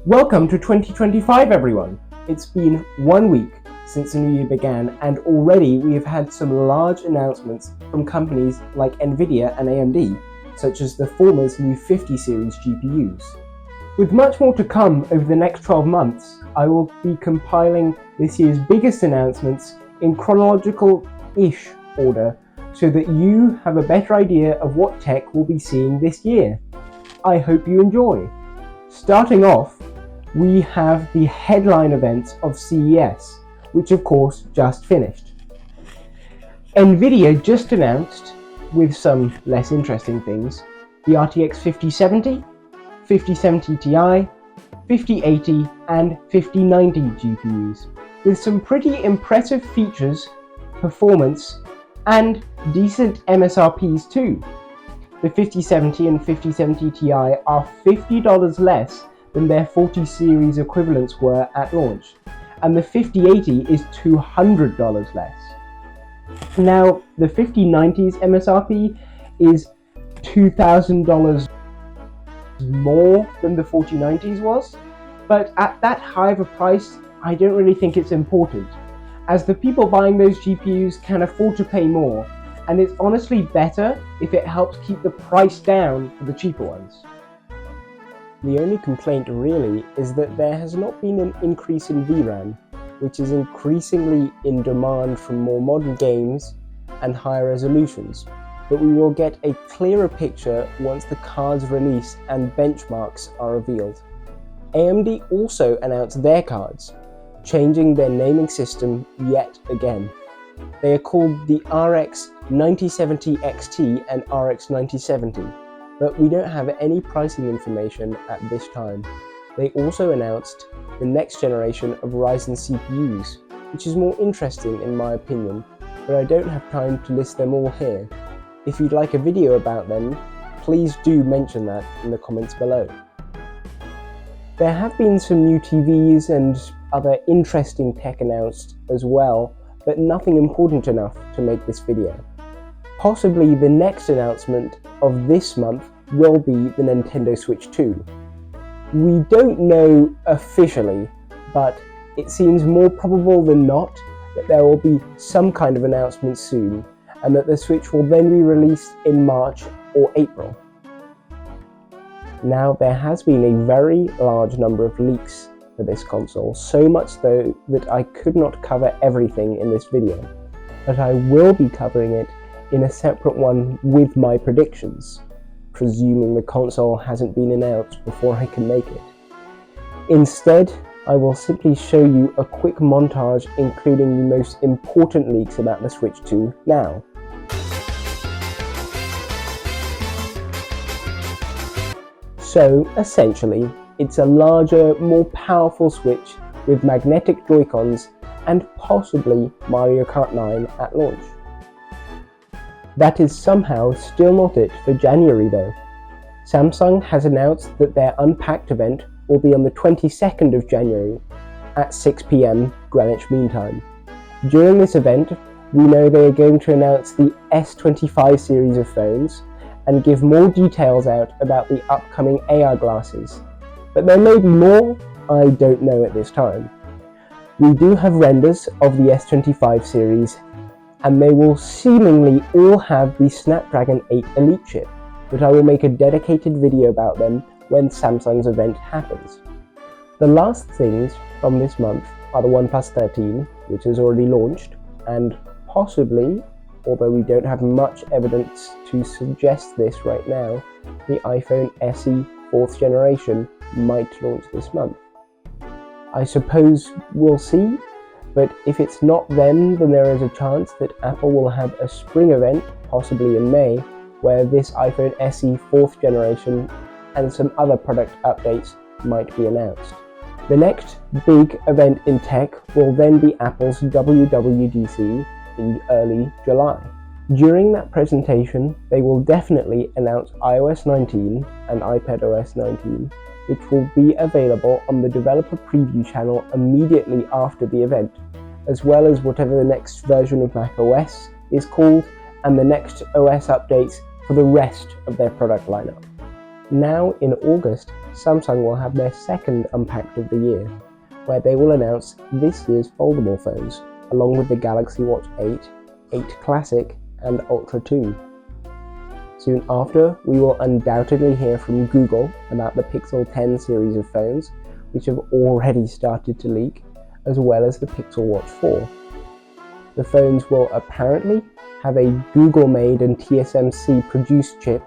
Welcome to 2025, everyone. It's been 1 week since the new year began, and already we have had some large announcements from companies like Nvidia and AMD, such as the former's new 50 series GPUs. With much more to come over the next 12 months, I will be compiling this year's biggest announcements in chronological-ish order so that you have a better idea of what tech we'll be seeing this year. I hope you enjoy. Starting off, we have the headline events of CES, which of course just finished. Nvidia just announced, with some less interesting things, the RTX 5070, 5070 Ti, 5080 and 5090 GPUs, with some pretty impressive features, performance, and decent MSRPs too. The 5070 and 5070 Ti are $50 less than their 40 series equivalents were at launch, and the 5080 is $200 less. Now, the 5090's MSRP is $2,000 more than the 4090's was, but at that high of a price, I don't really think it's important, as the people buying those GPUs can afford to pay more, and it's honestly better if it helps keep the price down for the cheaper ones. The only complaint really is that there has not been an increase in VRAM, which is increasingly in demand from more modern games and higher resolutions, but we will get a clearer picture once the cards release and benchmarks are revealed. AMD also announced their cards, changing their naming system yet again. They are called the RX 9070 XT and RX 9070. But we don't have any pricing information at this time. They also announced the next generation of Ryzen CPUs, which is more interesting in my opinion, but I don't have time to list them all here. If you'd like a video about them, please do mention that in the comments below. There have been some new TVs and other interesting tech announced as well, but nothing important enough to make this video. Possibly the next announcement of this month will be the Nintendo Switch 2. We don't know officially, but it seems more probable than not that there will be some kind of announcement soon, and that the Switch will then be released in March or April. Now, there has been a very large number of leaks for this console, so much so that I could not cover everything in this video, but I will be covering it in a separate one with my predictions, presuming the console hasn't been announced before I can make it. Instead, I will simply show you a quick montage including the most important leaks about the Switch 2 now. So, essentially, it's a larger, more powerful Switch with magnetic Joy-Cons and possibly Mario Kart 9 at launch. That is somehow still not it for January though. Samsung has announced that their Unpacked event will be on the 22nd of January at 6 PM Greenwich Mean Time. During this event, we know they are going to announce the S25 series of phones and give more details out about the upcoming AR glasses. But there may be more, I don't know at this time. We do have renders of the S25 series, and they will seemingly all have the Snapdragon 8 Elite chip, but I will make a dedicated video about them when Samsung's event happens. The last things from this month are the OnePlus 13, which has already launched, and possibly, although we don't have much evidence to suggest this right now, the iPhone SE 4th generation might launch this month. I suppose we'll see, but if it's not then there is a chance that Apple will have a spring event, possibly in May, where this iPhone SE 4th generation and some other product updates might be announced. The next big event in tech will then be Apple's WWDC in early July. During that presentation, they will definitely announce iOS 19 and iPadOS 19, which will be available on the developer preview channel immediately after the event, as well as whatever the next version of macOS is called and the next OS updates for the rest of their product lineup. Now in August, Samsung will have their second Unpacked of the year, where they will announce this year's foldable phones, along with the Galaxy Watch 8, 8 Classic, and Ultra 2. Soon after, we will undoubtedly hear from Google about the Pixel 10 series of phones, which have already started to leak, as well as the Pixel Watch 4. The phones will apparently have a Google-made and TSMC-produced chip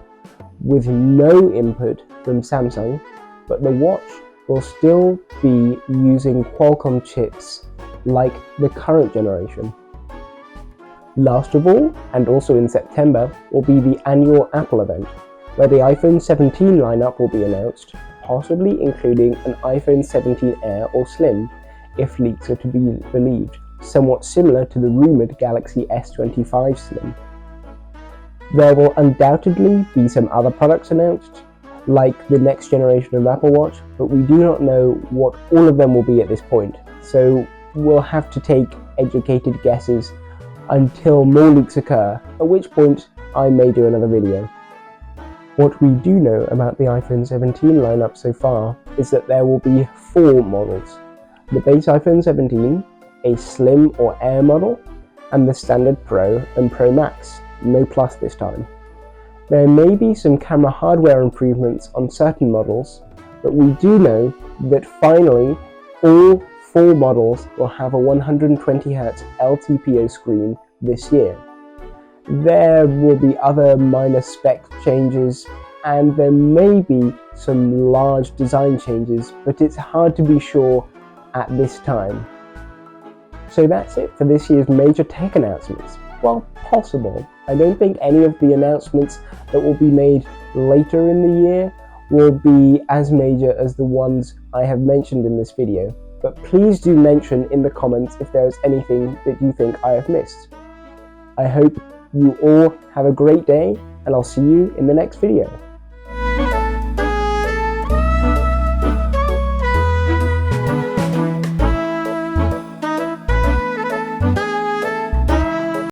with no input from Samsung, but the watch will still be using Qualcomm chips like the current generation. Last of all, and also in September, will be the annual Apple event, where the iPhone 17 lineup will be announced, possibly including an iPhone 17 Air or Slim, if leaks are to be believed, somewhat similar to the rumoured Galaxy S25 Slim. There will undoubtedly be some other products announced, like the next generation of Apple Watch, but we do not know what all of them will be at this point, so we'll have to take educated guesses until more leaks occur, at which point I may do another video. What we do know about the iPhone 17 lineup so far is that there will be 4 models: the base iPhone 17, a Slim or Air model, and the standard Pro and Pro Max, no Plus this time. There may be some camera hardware improvements on certain models, but we do know that finally all 4 models will have a 120Hz LTPO screen this year. There will be other minor spec changes, and there may be some large design changes, but it's hard to be sure at this time. So that's it for this year's major tech announcements. Well, possible. I don't think any of the announcements that will be made later in the year will be as major as the ones I have mentioned in this video, but please do mention in the comments if there is anything that you think I have missed. I hope you all have a great day, and I'll see you in the next video.